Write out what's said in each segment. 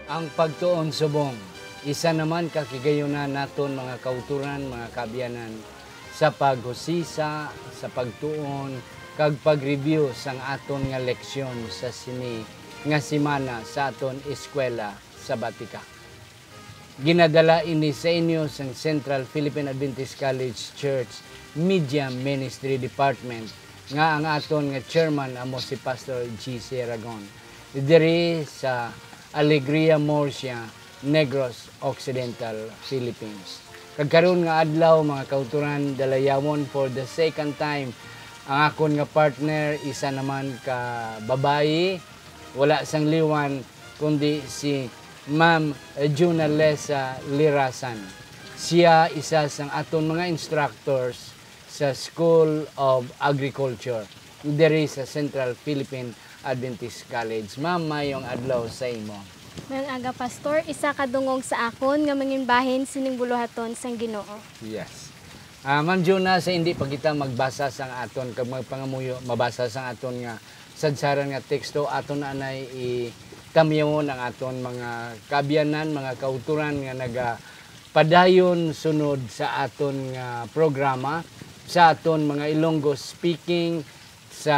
Ang pagtuon subong, isa naman kakigayunan naton mga kauturan, mga kaabyanan sa paghusisa, sa pagtuon, kag pag-review sang aton nga leksyon sa sini nga simana sa aton eskwela sa Batika. Ginadala ini sa inyo sang Central Philippine Adventist College Church Media Ministry Department nga ang aton nga chairman amo si Pastor G.C. Aragon. Diri sa Alegria Murcia, Negros Occidental, Philippines. Kagkaroon nga adlaw mga kauturan dalayawon for the second time ang akon nga partner, isa naman ka babayi, wala sang liwan kundi si Ma'am Junalesa Lirasan. Siya isa sang aton mga instructors sa School of Agriculture diri sa Central Philippine Adventist College. Ma'am, mayong adlaw sa imo. Mayong aga, Pastor, isa kadungog sa akon nga manginbahin sining buluhaton sang Ginoo. Yes. Ma'am Juna, sa hindi pa kita magbasa sang aton kag magpangamuyo, mabasa sang aton nga sadsaran nga teksto, aton anay itamyawon ang aton mga kaabyanan, mga kauturan nga nagapadayon sunod sa aton nga programa, sa aton mga Ilonggo speaking sa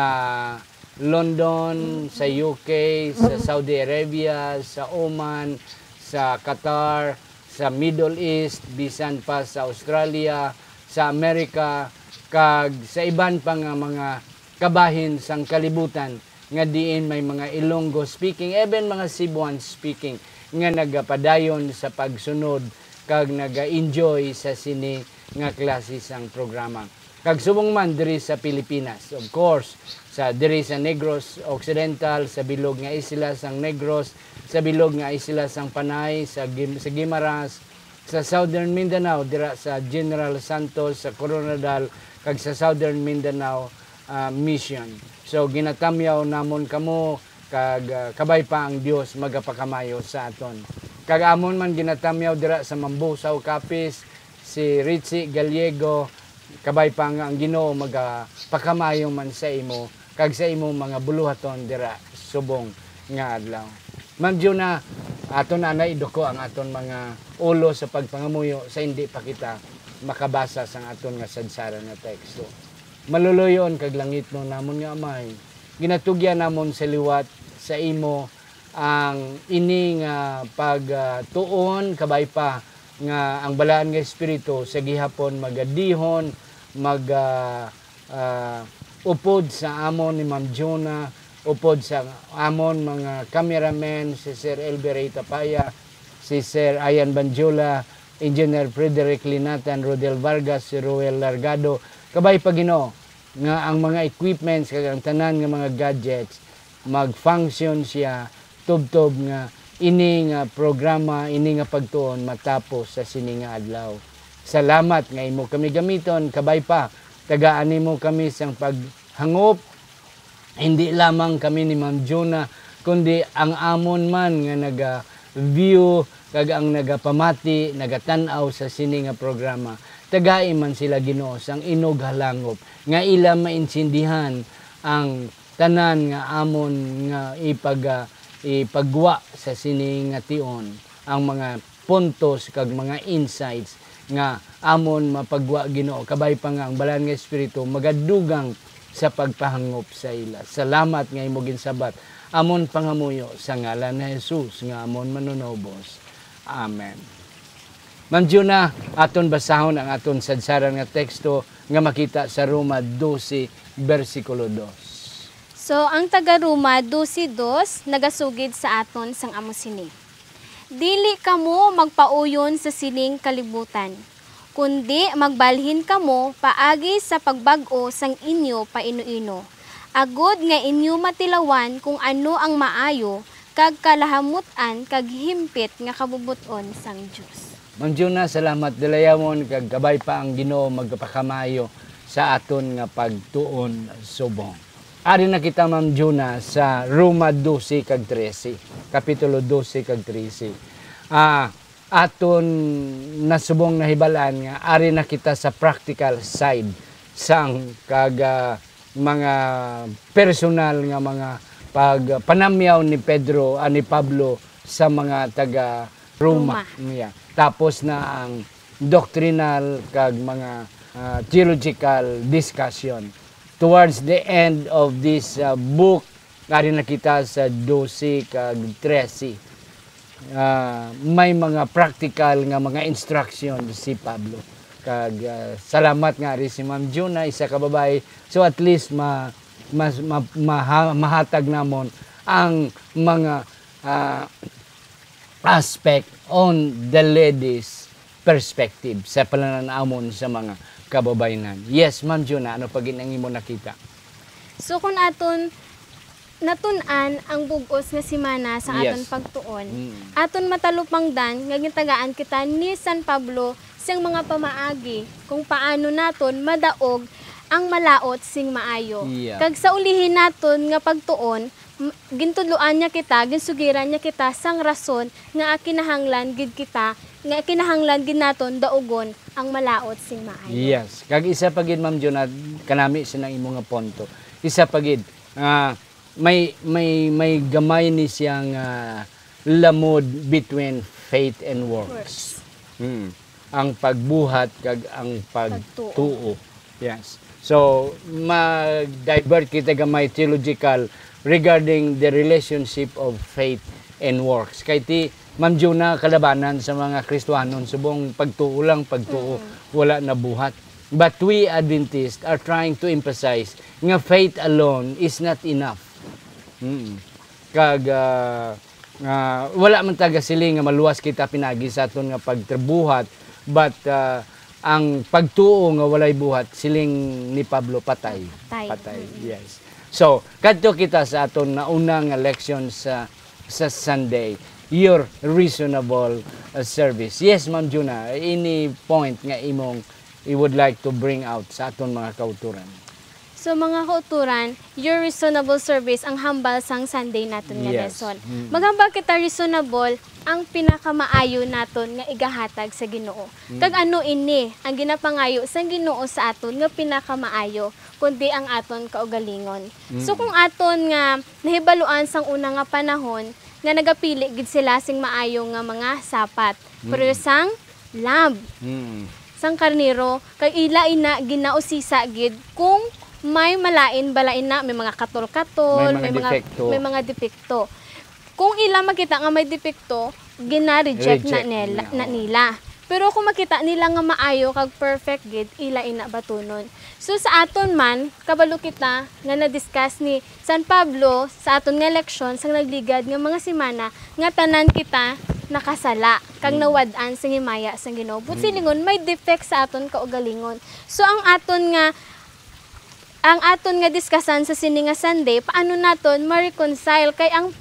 London, sa UK, sa Saudi Arabia, sa Oman, sa Qatar, sa Middle East, bisan pa sa Australia, sa Amerika, kag sa iban pa nga mga kabahin sang kalibutan nga diin may mga Ilonggo speaking, even mga Cebuan speaking nga nagapadayon sa pagsunod kag naga-enjoy sa sini nga klase sang programa. Kag subong man diri sa Pilipinas, of course, sa diri sa Negros Occidental, sa bilog nga isla sang Negros, sa bilog nga isla sang Panay, sa Guimaras, sa Southern Mindanao, dira sa General Santos, sa Coronadal, kag sa Southern Mindanao Mission. So ginatamyaw namon kamo kag kabay pa ang Dios magapakamayo sa aton. Kag amon man ginatamyaw dira sa Mambusaw Capiz, si Ritzy Gallego, kabay pa nga ang Ginoo magapakamayo man sa imo kag sa imo mga buluhaton dira subong nga adlaw. Ma'am Juna, aton na iduko ang aton mga ulo sa pagpangamuyo sa hindi pa kita makabasa sang aton nga sadsaran nga teksto. Maluluyon kag langit no namon nga amay, ginatugyan namon sa liwat sa imo ang ini nga pagtuon kabay pa nga ang balaan nga espiritu sa gihapon magadihon upod sa amon ni Ma'am Juna, upod sa amon mga cameraman si Sir Elberay Tapaya, si Sir Ayan Banjula, Engineer Frederick Linatan, Rodel Vargas, si Ruel Largado, kabay pa Ginoo nga ang mga equipments kag ang tanan nga mga gadgets mag-function siya tubtob nga ini nga programa, ini nga pagtuon matapos sa sini nga adlaw. Salamat nga imo kami gamiton, kabay pa tagaan nimo kami sang paghangop, hindi lamang kami ni Ma'am Juna, kundi ang amon man nga naga-view kag ang nagapamati, nagatanaw sa sini nga programa. Tagai man sila Ginoo sang inog halangop nga ila mainsindihan ang tanan nga amon nga ipagwa sa sini nga tion, ang mga puntos kag mga insights nga amon mapagwa Ginoo, kabay pa nga ang balaan nga espiritu magadugang sa pagpahangop sa ila. Salamat nga imo ginsabat amon pangamuyo sa ngalan ni Jesus nga amon manunobos. Amen. Ma'am Juna, aton basahon ang aton sadsaran nga teksto nga makita sa Roma 12 bersikulo 2. So, ang taga-Roma 12:2 nagasugid sa aton sang amo sini. Dili kamo magpauyon sa sining kalibutan, kundi magbalhin kamo paagi sa pagbag-o sang inyo paino-ino. Agod nga inyo matilawan kung ano ang maayo, kag kalahamutan kag himpit nga kabubuton sang Dios. Ma'am Juna, salamat dalayamon kag gabay pa ang Ginoo magpakamayo sa aton nga pagtuon subong. Ari na kita Ma'am Juna sa Roma 12 kag 13, kapitulo 12 kag 13. Aton nasubong nahibalaan nga ari na kita sa practical side sang kag mga personal nga mga pagpanamyaw ni Pedro ni Pablo sa mga taga Roma. Yeah. Tapos na ang doctrinal kag mga theological discussion. Towards the end of this book, ari nakita sa 12 kag 13. May mga practical nga mga instruction si Pablo. Kag salamat nga ri si Ma'am Juna, isa ka babae. So at least mahatag namon ang mga aspect on the ladies perspective sa pananamon sa mga kababayanan. Yes, Ma'am Juna, ano pag ang imo nakita? So kung aton natun-an ang bugos nga simana sa aton pagtuon, aton matalupangdan nga gitagaan kita ni San Pablo siyang mga pamaagi kung paano naton madaog ang malaot sing maayo. Kag sa ulihin naton nga pagtuon, gintudloan niya kita, ginsugiran niya kita sang rason nga kinahanglan gid kita, nga kinahanglan gid naton daugon ang malaot sing maayo. Yes. Kag isa pa gid Ma'am Juna, kanami sinang imo nga punto. Isa pa gid may gamay ni siyang lamod between faith and works. Ang pagbuhat kag ang pagtuo. Yes. So, mag-divert kita gamay theological regarding the relationship of faith and works. Kay ti Ma'am Juna kalabanan sa mga Kristiyanon subong pagtuo lang, pagtuo, wala na buhat. But we Adventists are trying to emphasize nga faith alone is not enough. Kag wala man taga sili nga maluwas kita pinagi sa aton nga pagtrabuhat, but ang pagtuo nga walay buhat siling ni Pablo patay. Yes. So kadto kita sa aton naunang leksyon sa Sunday, your reasonable service. Yes, Ma'am Juna, any point nga imong you would like to bring out sa aton mga kauturan? So mga kauturan, your reasonable service ang hambal sang Sunday naton nga lesson. Maghambal kita reasonable ang pinakamaayo naton nga igahatag sa Ginoo. Kag ano ini ang ginapangayo sang Ginoo sa aton nga pinakamaayo kundi ang aton kaugalingon. So kung aton nga nahibaluan sang una nga panahon nga nagapili gid sila sing maayo nga mga sapat. Pero sang lamb, sang karnero, kag ila-ina ginausisa gid kung may malain balain na, may mga katol-katol, may mga depekto. Kung ila makita nga may depekto, gina-reject na nila. Pero kung makita nila nga maayo kag perfect gid, ila ina batunon. So sa aton man, kabalo kita nga na-discuss ni San Pablo sa aton nga leksyon sang nagligad nga mga semana nga tanan kita nakasala kag nawad-an sa himaya sang Ginoo. But silingon may defect sa aton kaugalingon. So ang aton nga diskasan sa sini nga Sunday, paano naton ma-reconcile kay ang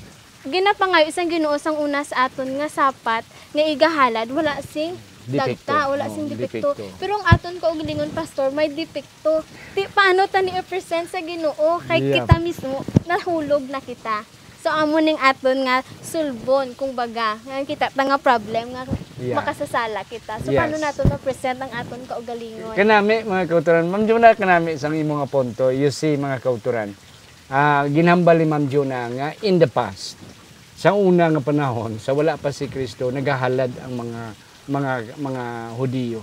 ginapangayo isang Ginoo sang una sa aton nga sapat nga igahalad wala sing dagta, wala sing depekto. Pero ang aton kaugalingon pastor may depekto. Paano ta ni i-present sa Ginoo kay kita mismo nahulog na kita. So amo ning aton nga sulbon kung baga nga kita ta nga problem nga makasasala kita. So paano naton ma-present ang aton kaugalingon? Kanami mga kauturan, Ma'am Juna, kanami sang imo nga punto, you see mga kauturan. Ginhambal ni Ma'am Juna nga in the past, sa una nga panahon, sa wala pa si Kristo, nagahalad ang mga Hudiyo.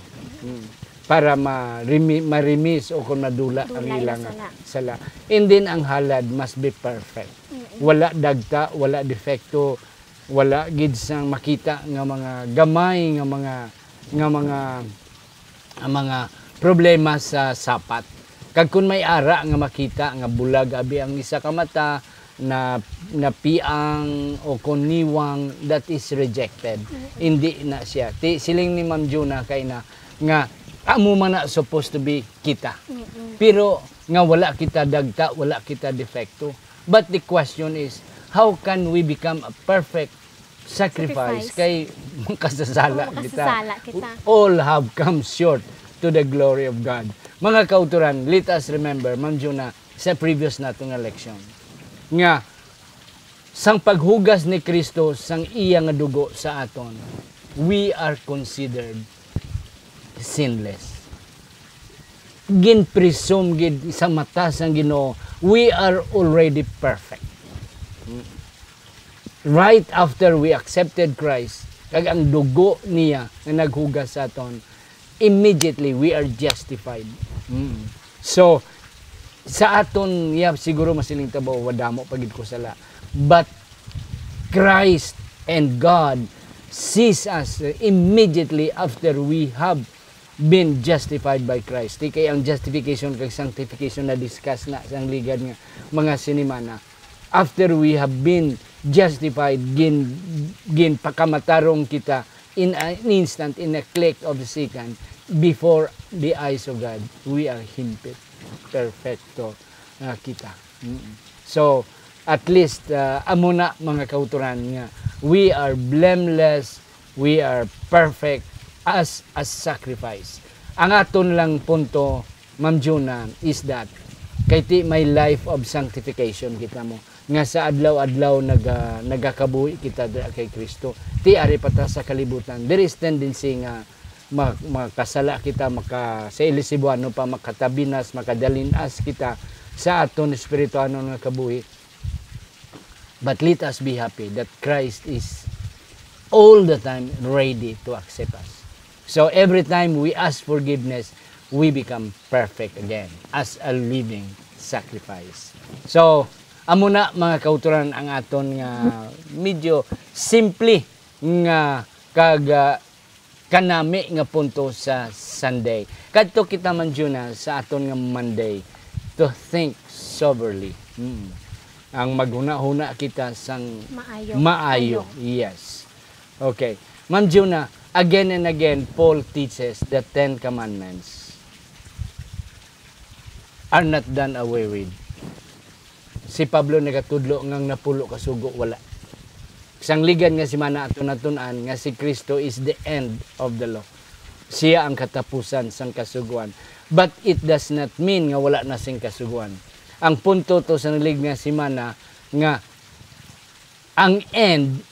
Para ma-remiss o kung madula ang ilang sala. And then ang halad must be perfect. Wala dagta, wala defekto, wala gid sang makita nga mga gamay nga mga problema sa sapat. Kag kun may ara nga makita nga bulag abi ang isa ka mata na piang o kuniwang, that is rejected. Hindi na siya. Siling ni Ma'am Juna kay na nga amo man na supposed to be kita. Pero nga wala kita dagta, wala kita defekto. But the question is, how can we become a perfect sacrifice kay makasasala kita? All have come short to the glory of God. Mga kauturan, let us remember, Ma'am Juna, sa previous nato nga leksyon, nga sang paghugas ni Kristo sang iya nga dugo sa aton, we are considered sinless. Gin-presume gid sa mata sang Ginoo, we are already perfect. right after we accepted Christ, kag ang dugo niya nga naghugas sa aton, immediately we are justified. So, sa aton, siguro masiling tabo, wadamo pagid ko sala. But, Christ and God sees us immediately after we have been justified by Christ. Di kay ang justification kag sanctification na discuss na sang ligad nga mga sinimana. After we have been justified, gin pakamatarong kita in an instant, in a click of the second, before the eyes of God, we are himpit, perfecto kita. So, at least, amo na mga kauturan nga, we are blameless, we are perfect as a sacrifice. Ang aton lang punto, Ma'am Juna, is that, kay ti may life of sanctification kita mo, nga sa adlaw-adlaw nagakabuhi kita kay Kristo, ti ari pata sa kalibutan. There is tendency nga makasala kita, sa ilisibuano pa, makatabinas, makadalinas kita sa aton espirituano nga kabuhi. But let us be happy that Christ is all the time ready to accept us. So every time we ask forgiveness, we become perfect again as a living sacrifice. So, amo na mga kauturan ang aton nga medyo simple nga kanami nga punto sa Sunday. Kadto kita man Juna sa aton nga Monday to think soberly. Ang maghuna-huna kita sang maayo. Yes. Okay. Ma'am Juna, again and again, Paul teaches the 10 Commandments are not done away with. Si Pablo nagatudlo ngang napulo kasugo, wala. Sang ligan nga si mana ato natunan nga si Kristo is the end of the law. Siya ang katapusan sang kasuguan. But it does not mean nga wala na sing kasuguan. Ang punto to sa nalig nga si mana nga ang end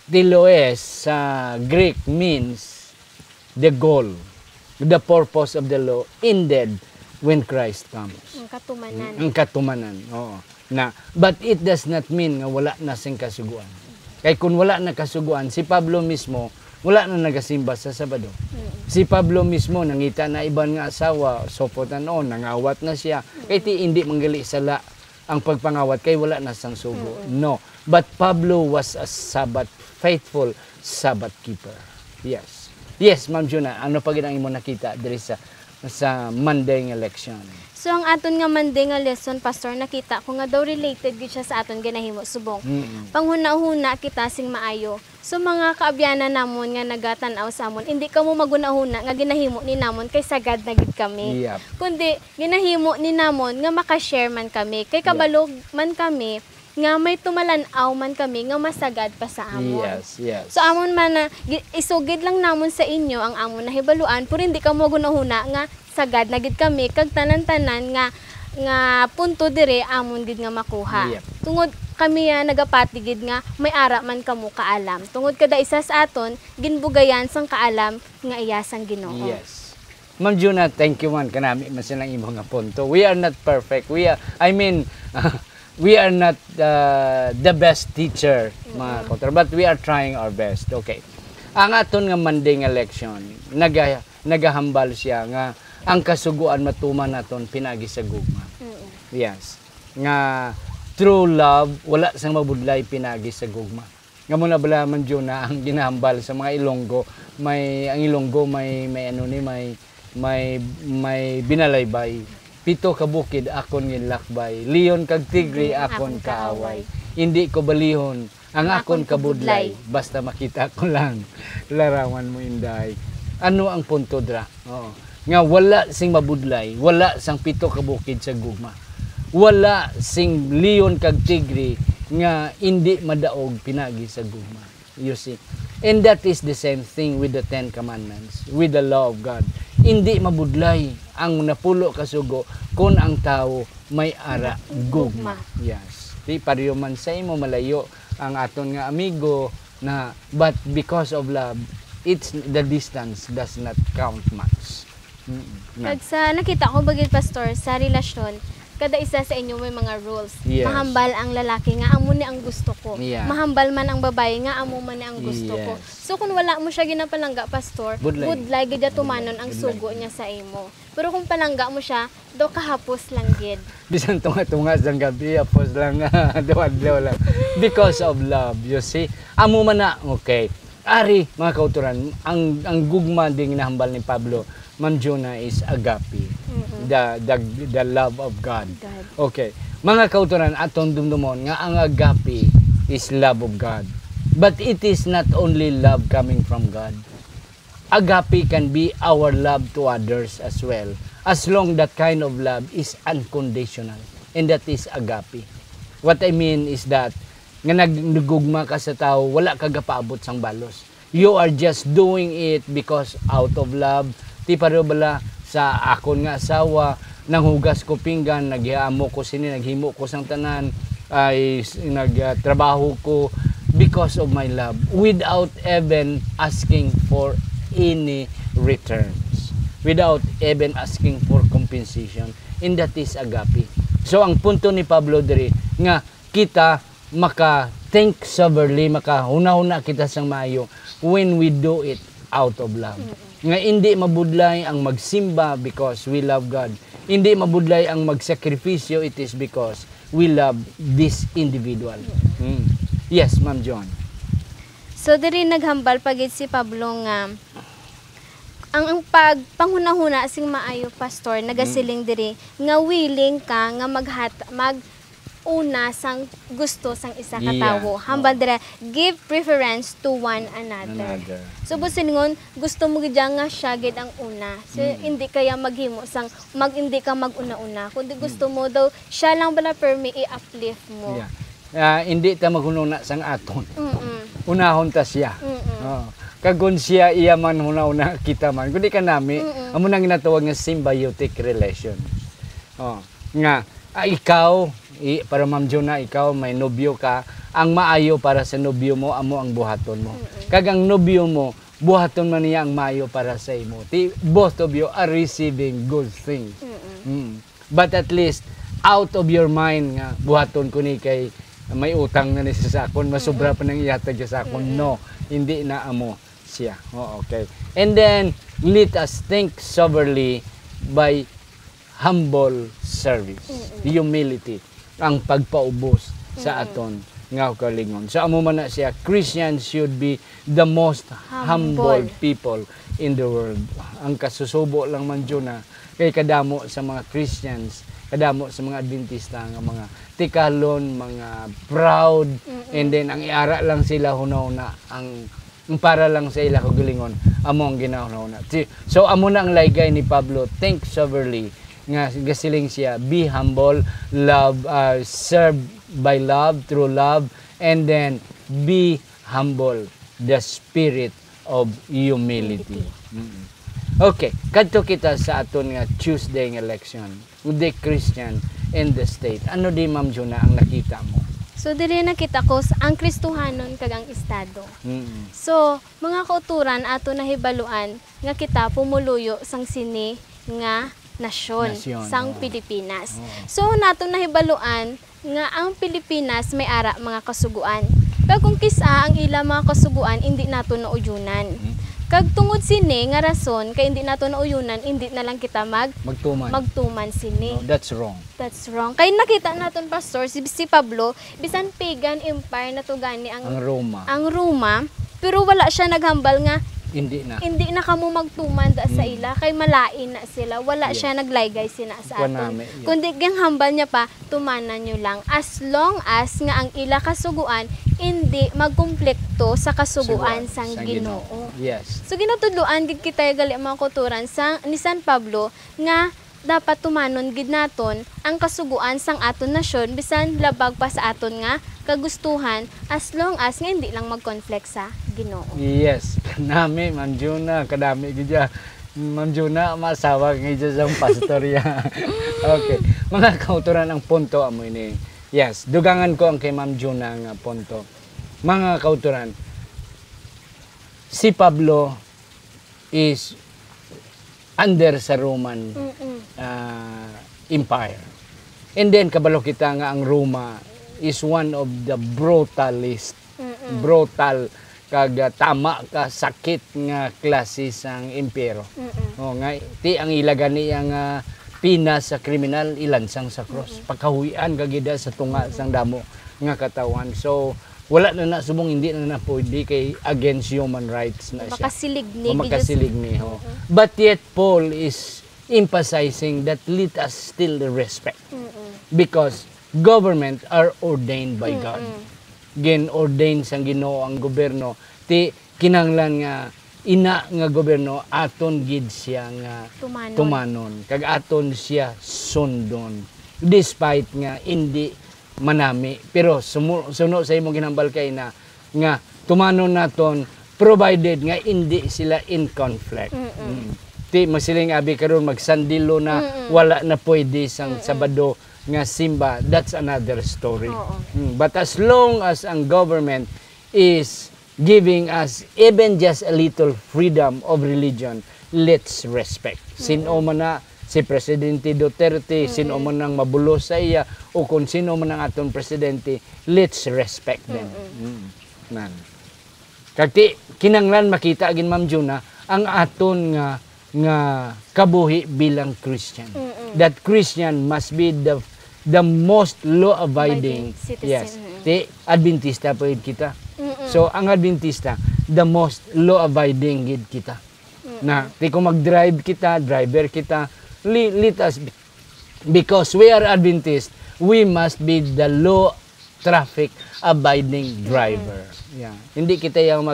Teloes sa Greek means the goal, the purpose of the law ended when Christ comes. Ang katumanan. Ang katumanan, oo. But it does not mean nga wala na sing kasuguan. Kaya kung wala na kasuguan, si Pablo mismo, wala na nagasimba sa Sabado. Si Pablo mismo, nangita na iban nga asawa, sopotan on, nangawat na siya. Kaya hindi manggali sala ang pagpangawat, kaya wala na sang sugo. No. But Pablo was a Sabbath, faithful Sabbath keeper. Yes. Yes, Ma'am Juna, ano pa ginang imo nakita diri sa Monday nga leksyon? So ang aton nga Monday nga lesson, Pastor, nakita ko nga daw related gid siya sa aton ginahimo subong. Panghuna-huna kita sing maayo. So mga kaabyanan namon nga nagatan-aw sa amon, hindi kamo maguna-huna nga ginahimo ni namon kay sagad na gid kami. Yep. Kundi ginahimo ni namon nga maka-share man kami, kay kabalog man kami nga may tumalanaw man kami nga masagad pa sa amon. Yes, yes. So amon man na isugid lang namon sa inyo ang amon nahibaluan, pero hindi kamo gunahuna nga sagad na gid kami kag tanan-tanan nga punto dire amon gid nga makuha. Yep. Tungod kami nagapatigid nga may ara man kamo kaalam. Tungod kada isa sa aton ginbugayan sang kaalam nga iya sang Ginoo. Yes. Ma'am Juna, thank you man kanami man silang imo nga punto. We are not perfect. We are not the best teacher, mga kautor, but we are trying our best. Okay. Ang aton nga Monday nga leksyon, nagahambal siya nga ang kasuguan matuman naton pinagi sa gugma. Yes. Nga true love, wala sang mabudlay pinagi sa gugma. Nga muna bala man Juna ang ginahambal sa mga Ilonggo, ang Ilonggo may binalaybay. 7 ka bukid akon ginlakbay, liyon kag tigre akon kaaway. Hindi ko balihon ang akon kabudlay, basta makita ko lang larawan mo inday. Ano ang punto dra? Oo. Nga wala sing mabudlay, wala sang 7 ka bukid sa gugma. Wala sing liyon kag tigre nga hindi madaog pinagi sa gugma. You see? And that is the same thing with the 10 Commandments, with the law of God. Hindi mabudlay ang napulo kasugo kung ang tao may ara gugma. Yes. Di pareho man sa imo malayo ang aton nga amigo na but because of love, the distance does not count much. Kag sa nakita ko bagid Pastor sa relasyon, kada isa sa inyo may mga rules. Yes. Mahambal ang lalaki nga amo ni ang gusto ko. Yeah. Mahambal man ang babae nga amo man ni ang gusto ko. Yes. So kung wala mo siya ginapalangga, pastor, Budlay. budlay gid tumanon ang Budlay. sugo niya sa imo. Pero kung palangga mo siya, do kahapos lang gid. Bisan tunga-tunga sa gabi, apos lang, daw lang. Because of love, you see. Amo man na, okay. Ari, mga kauturan, ang gugma din hinahambal ni Pablo, Ma'am Jonah, is agape. The love of God. Okay. Mga kauturan, atong dumdumon nga ang agape is love of God. But it is not only love coming from God. Agape can be our love to others as well. As long that kind of love is unconditional. And that is agape. What I mean is that, nga nagugma ka sa tao, wala ka gapaabot sang balos. You are just doing it because out of love. Ti pareho bala sa akon nga asawa, nanghugas ko pinggan, naghiamo ko sini, naghimo ko sang tanan, ay nagtrabaho ko because of my love, without even asking for any returns, without even asking for compensation. And that is agape. So ang punto ni Pablo diri nga kita maka-think soberly, maka-huna-huna kita sang maayo when we do it out of love. Nga hindi mabudlay ang magsimba because we love God. Hindi mabudlay ang magsakripisyo, it is because we love this individual. Yes, Ma'am John. So diri naghambal pagid si Pablo nga ang pagpanghuna-huna sing maayo, pastor, nagasiling diri nga willing ka nga una sang gusto sang isa ka tawo. Hambal dira, give preference to one another. So busingon gusto mo gid nga siya gid ang una. So hindi kaya maghimo sang hindi ka maguna-una, kundi gusto mo daw siya lang bala permi i-uplift mo. Hindi ta maghununa sang aton. Unahon ta siya. Kagun siya iya man huna-una kita man. Kundi ka nami, amo nang ginatawag nga symbiotic relation. Nga ikaw para Ma'am Jonah, ikaw may nobyo ka, ang maayo para sa nobyo mo, amo ang buhaton mo. Kag ang nobyo mo, buhaton man niya ang maayo para sa imo. Both of you are receiving good things. But at least, out of your mind nga, buhaton ko ni kay may utang na ni sa sakon, masobra pa nang ihatag sa sakon. No, hindi na amo siya. Okay. And then, let us think soberly by humble service, humility, ang pagpaubos sa aton nga kalingon. So amo man na siya, Christians should be the most humble people in the world. Ang kasusubo lang man Jonah kay kadamo sa mga Christians, kadamo sa mga Adventista nga mga tikalon, mga proud, and then ang iara lang sila hunahuna, ang para lang sa ila kagalingon, amo ang ginahuna. So amo na ang laygay ni Pablo, think soberly, nga gasiling siya, be humble, love, serve by love, through love, and then be humble, the spirit of humility. Okay, kadto kita sa aton nga Tuesday nga election, the Christian and the state. Ano di Ma'am Jonah ang nakita mo? So diri nakita ko ang Kristohanon kag ang estado. So mga kauturan ato nahibaluan nga kita pumuluyo sang sini nga nasyon sang Pilipinas. So nato nahibaluan nga ang Pilipinas may ara mga kasuguan. Pero kung kisa ang ila mga kasuguan hindi nato nauyunan. Kag tungod sini nga rason kay hindi nato nauyunan, hindi na lang kita magtuman sini. No, that's wrong. That's wrong. Kay nakita naton pastor si Pablo bisan pagan empire na to gani ang Roma. Ang Roma, pero wala siya naghambal nga hindi na kamo magtuman sa ila kay malain na sila, wala siya naglaygay sina sa aton, kundi gang hambal niya pa tumanan nyo lang as long as nga ang ila kasuguan hindi magkomplekto sa kasuguan sang Ginoo. Yes. So ginatudloan gid kita gali mga kuturan ni San Pablo nga dapat tumanon gid naton ang kasuguan sang aton nasyon bisan labag pa sa aton nga kagustuhan as long as nga hindi lang mag-conflict sa Ginoo. Yes, kanami Ma'am Jonah, kadami gid Ma'am Jonah masawa nga sa pastorya. Okay, mga kauturan ang punto amo ini. Yes, dugangan ko ang kay Ma'am Jonah nga punto. Mga kauturan, si Pablo is under sa Roman Empire. And then kabalo kita nga ang Roma is one of the brutalist, brutal kag tama ka sakit nga klase sang impero. O nga ti ang ilagani ang pina sa kriminal ilansang sa cross. Pagkahuyan kagida sa tunga sang damo nga katawan. So wala na subong hindi na pwede kay against human rights na siya. Makasilig ni. But yet Paul is emphasizing that let us still respect. Because government are ordained by God. Gin-ordained sang Ginoo ang gobyerno. Ti kinahanglan nga ina nga gobyerno aton gid siya nga tumanon. Kag aton siya sundon. Despite nga hindi manami. Pero suno sa imong ginambal kay na nga tumanon naton provided nga hindi sila in conflict. Ti masiling abi karon magsandilo na wala na pwede sang Sabado nga simba, that's another story. But as long as ang government is giving us even just a little freedom of religion, let's respect. Sino man na si Presidente Duterte, sino man nang mabulo sa iya, o kung sino man ang aton presidente, let's respect them. Kagti kinanglan makita agin Ma'am Juna ang aton nga kabuhi bilang Christian. That Christian must be the most law-abiding. Yes. Ti Adventista po kita. So ang Adventista, the most law-abiding gid kita. Na ti kung mag-drive kita, driver kita, let us because we are Adventist, we must be the law traffic abiding driver. Yeah. Hindi kita yung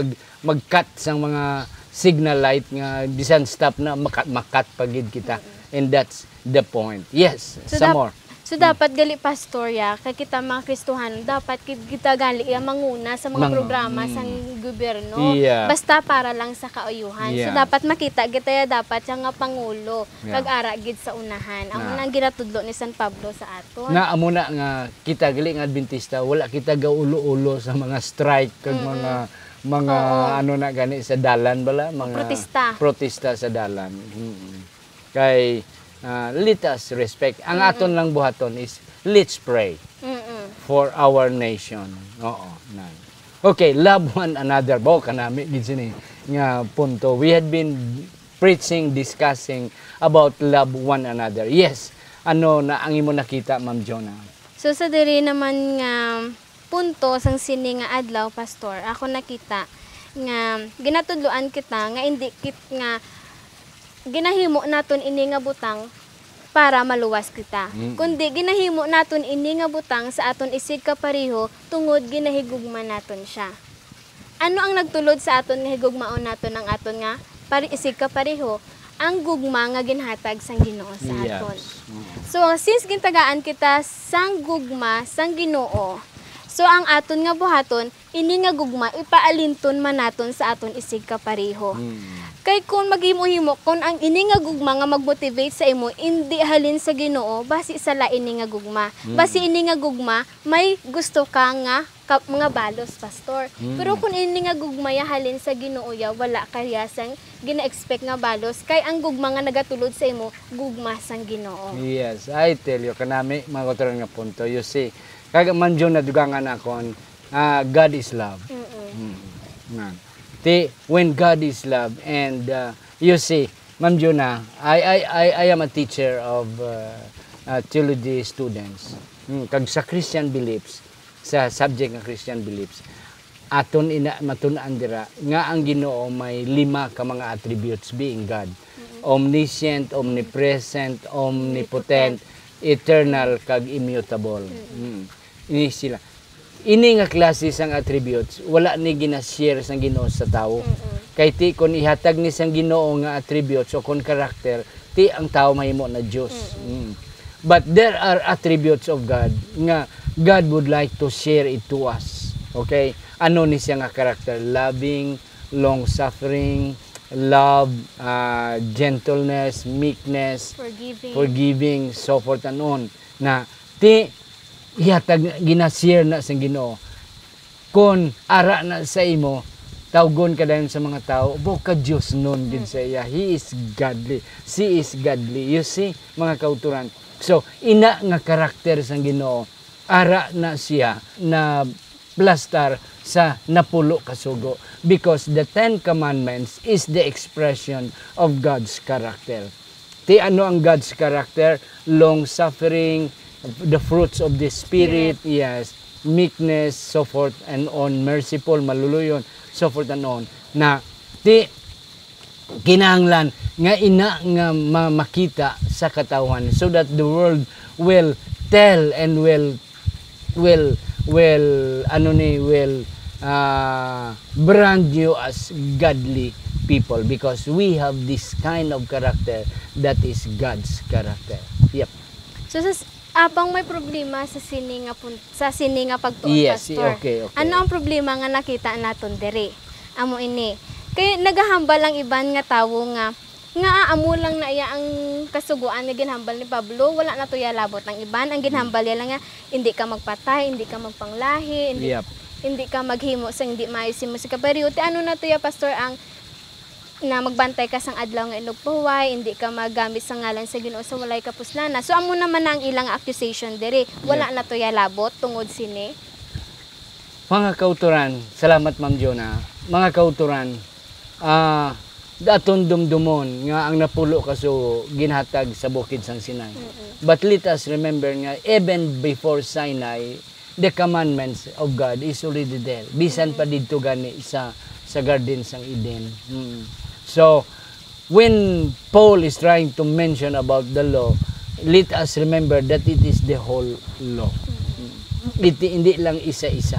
mag-cut sang mga signal light nga bisan stop na makat pagid kita. And that's the point. Yes, so some more. So dapat gali pastorya kay kita mga Kristohano dapat kita gali manguna sa mga programa sa gobyerno basta para lang sa kaayuhan. So dapat makita kita dapat siya nga pangulo kag ara gid sa unahan. Amo nang ginatudlo ni San Pablo sa aton. Na amo na nga kita gali nga Adventista wala kita gaulo-ulo sa mga strike kag mga ano na gani sa dalan bala mga protesta sa dalan. Kay let us respect. Ang aton lang buhaton is let's pray for our nation. Okay, love one another. Bao kanami gid sini nga punto. We had been preaching, discussing about love one another. Yes. Ano na ang imo nakita Ma'am Jonah? So sa diri naman nga punto sang sini nga adlaw pastor, ako nakita nga ginatudloan kita nga hindi kit nga ginahimo naton ini nga butang para maluwas kita. Kundi ginahimo naton ini nga butang sa aton isig kapareho tungod ginahigugma naton siya. Ano ang nagtulod sa aton nga higugmaon naton ang aton nga isig kapareho? Ang gugma nga ginhatag sang Ginoo sa aton. So since gintagaan kita sang gugma sang Ginoo, so ang aton nga buhaton ini nga gugma ipaalinton man naton sa aton isig kapareho. Kay kung maghimo-himo, kung ang ini nga gugma nga mag-motivate sa imo, hindi halin sa Ginoo, basi sa lain nga gugma. Basi ini nga gugma, may gusto ka nga mga balos, pastor. Pero kung ini nga gugma ya halin sa Ginoo ya, wala kaya sang gina-expect nga balos. Kay ang gugma nga nagatulod sa imo, gugma sang Ginoo. Yes, I tell you, kanami, mga kotoran nga punto. You see, kaya man dyan na dugangan akon, God is love. When God is love and you see, Ma'am Jonah, I am a teacher of theology students. Kag sa Christian beliefs, sa subject ng Christian beliefs, aton matun-an dira nga ang Ginoo may 5 ka mga attributes being God. Omniscient, omnipresent, omnipotent, eternal kag immutable. Ini sila. Ini nga klase sang attributes wala ni gina-share sang Ginoo sa tao. Kay ti kon ihatag ni sang Ginoo nga attributes o kon karakter, ti ang tao mahimo na Dios. But there are attributes of God nga God would like to share it to us. Okay? Ano ni siya nga karakter? Loving, long-suffering, love, gentleness, meekness, forgiving, so forth and on. Na ti ihatag ginashare na sa Ginoo. Kung ara na sa imo, tawgon ka dayon sa mga tao, ka Diyos nun gid sa iya. He is godly. She is godly. You see, mga kauturan. So, ina nga karakter sang Ginoo, ara na siya na plastar sa napulo ka sugo. Because the 10 Commandments is the expression of God's character. Ti ano ang God's character? Long-suffering, the fruits of the Spirit, yes, meekness, so forth and on, merciful, maluluyon, so forth and on, na ti kinahanglan nga ina nga makita sa katawan so that the world will tell and will brand you as godly people because we have this kind of character that is God's character. Yep. So apang may problema sa sini nga pagtuon, yes, pastor. Okay. Ano ang problema nga nakita naton diri? Amo ini. Kay nagahambal ang iban nga tawo nga amo lang na iya ang kasuguan nga ginhambal ni Pablo, wala na to ya labot ng iban. Ang ginhambal ya lang nga hindi ka magpatay, hindi ka magpanglahi, hindi ka maghimo sa hindi maayos mo sa kabaryo. Ano na to ya, pastor, ang na magbantay ka sang adlaw nga inog pahuway, hindi ka magamit sa ngalan sa Ginoo sa walay kapuslana. So amo naman ang ilang accusation diri. Wala na to ya labot tungod sini. Mga kauturan, salamat Ma'am Jonah. Mga kauturan, daton dumdumon nga ang napulo kaso ginhatag sa bukid sang Sinai. But let us remember nga even before Sinai, the commandments of God is already there. Bisan pa didto gani sa garden sang Eden. So when Paul is trying to mention about the law, let us remember that it is the whole law. Hindi lang isa-isa.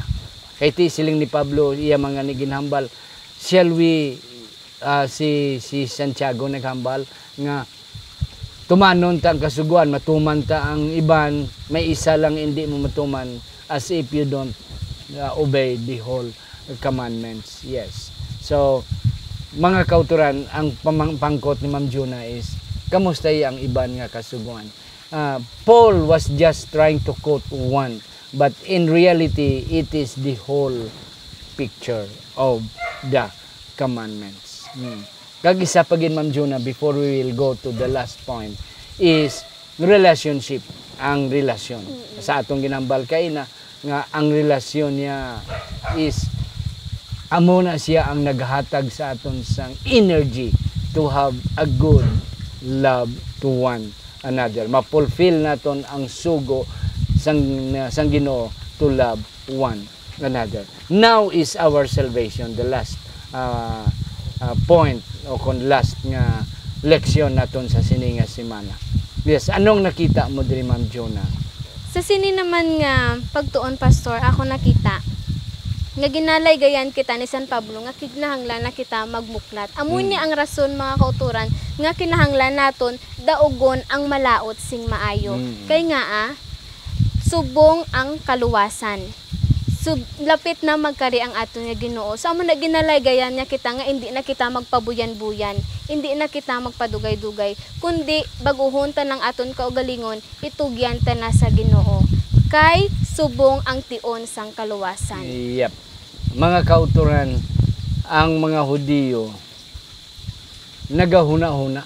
Kay ti siling ni Pablo iya mga ni ginhambal, shall we si Santiago naghambal nga tumanon ta ang kasuguan, matuman ta ang iban, may isa lang hindi mo matuman as if you don't obey the whole commandments. Yes. So mga kauturan, ang pangkot ni Ma'am Jonah is kamusta ang iban nga kasuguan. Paul was just trying to quote one, but in reality it is the whole picture of the commandments. Kag isa pa gid Ma'am Jonah before we will go to the last point is relationship, ang relasyon. Sa atong ginambal kay na nga ang relasyon niya is amo na siya ang naghatag sa aton sang energy to have a good love to one another. Ma-fulfill naton ang sugo sang Ginoo to love one another. Now is our salvation, the last point o kon last nga leksyon naton sa sininga semana. Yes, anong nakita mo diri Ma'am Jonah? Sa sini naman nga pagtuon, pastor, ako nakita nga ginalay gayan kita ni San Pablo nga kinahanglan na kita magmuklat. Amo ni ang rason, mga kauturan, nga kinahanglan naton daugon ang malaot sing maayo. Kay nga subong ang kaluwasan. Lapit na magkari ang aton nga Ginoo. So amo na ginalay gayan nga kita nga hindi na kita magpabuyan-buyan, hindi na kita magpadugay-dugay, kundi baguhon ta ng aton kaugalingon, itugyan ta na sa Ginoo. Kay subong ang tion sang kaluwasan. Yep. Mga kauturan, ang mga Hudiyo nagahuna-huna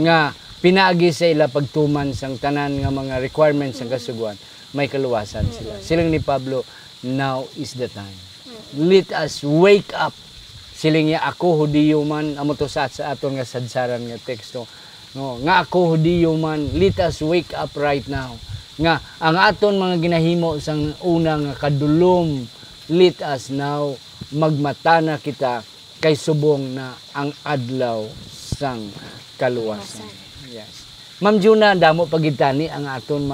nga pinaagi sa ila pagtuman sang tanan nga mga requirements sang kasuguan, may kaluwasan sila. Siling ni Pablo, now is the time. Let us wake up. Siling niya, ako Hudiyo man, amo to sa aton nga sadsaran nga teksto. No, nga ako Hudiyo man, let us wake up right now. Nga ang aton mga ginahimo sang unang kadulom, let us now magmatana kita kay subong na ang adlaw sang kaluwasan. Yes. Ma'am Jonah, damo pagitani ang aton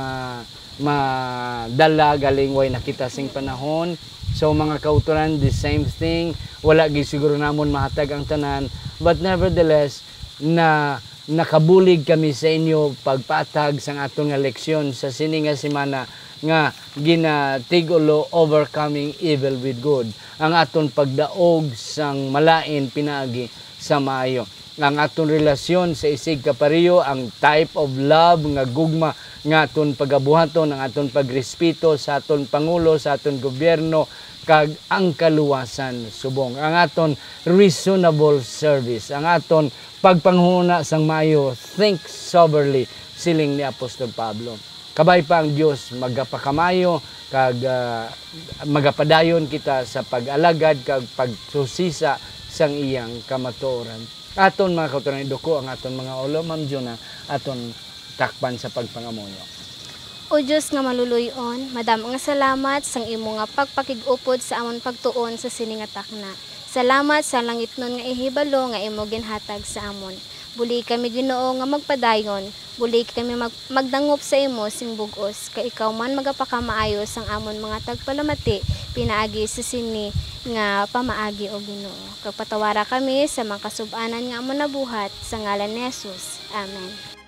madala galing way nakita sing panahon. So mga kauturan, the same thing, wala gid siguro namon mahatag ang tanan, but nevertheless na nakabulig kami sa inyo pagpatag sang atong nga leksyon sa sini nga semana nga ginatigulo overcoming evil with good. Ang aton pagdaog sang malain pinaagi sa maayo. Ang aton relasyon sa isig kapariyo, ang type of love nga gugma nga aton pagabuhaton, ang aton pagrespeto sa aton pangulo, sa aton gobyerno, kag ang kaluwasan subong. Ang aton reasonable service, ang aton pagpanghuna sang maayo, think soberly, siling ni Apostol Pablo. Kabay pa ang Dios magapakamayo kag magapadayon kita sa pag-alagad kag pagsusisa sang iyang kamatuoran. Aton mga kauturan iduko ang aton mga ulo, Ma'am Juna, aton takpan sa pagpangamuyo. O Diyos nga maluluyon, madam nga salamat sang imo nga pagpakigupod sa amon pagtuon sa siningatak na. Salamat sa langit nun nga ihibalo nga imo ginhatag sa amon. Buli kami Ginoo nga magpadayon, buli kami magdangop sa imo sing bugos, ka ikaw man magapakamaayo sang amon mga tagpalamati, pinaagi sa sini nga pamaagi o Ginoo. Kag patawara kami sa mga kasub-anan nga amon nabuhat sa ngalan ni Jesus. Amen.